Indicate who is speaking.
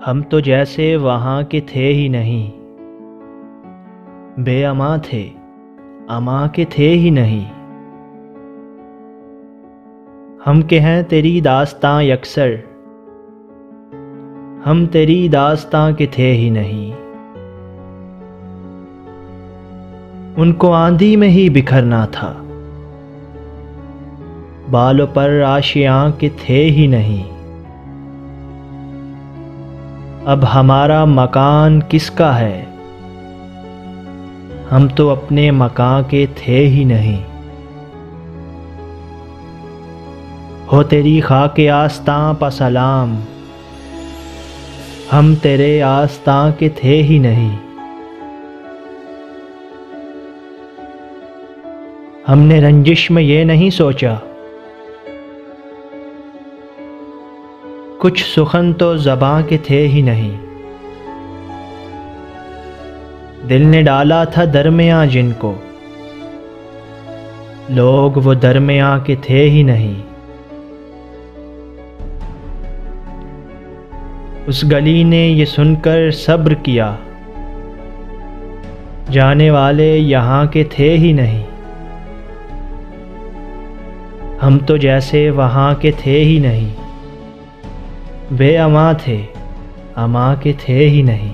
Speaker 1: हम तो जैसे वहाँ के थे ही नहीं, बेअमा थे, अमा के थे ही नहीं। हम के हैं तेरी दास्तां यकसर, हम तेरी दास्तां के थे ही नहीं। उनको आंधी में ही बिखरना था, बालों पर आशियां के थे ही नहीं। अब हमारा मकान किसका है, हम तो अपने मकान के थे ही नहीं। हो तेरी खाके आस्तां पा सलाम, हम तेरे आस्तां के थे ही नहीं। हमने रंजिश में ये नहीं सोचा, कुछ सुखन तो ज़बां के थे ही नहीं। दिल ने डाला था दरमियाँ जिनको, लोग वो दरमियाँ के थे ही नहीं। उस गली ने ये सुनकर सब्र किया, जाने वाले यहाँ के थे ही नहीं। हम तो जैसे वहाँ के थे ही नहीं, बेअमा थे, अमा के थे ही नहीं।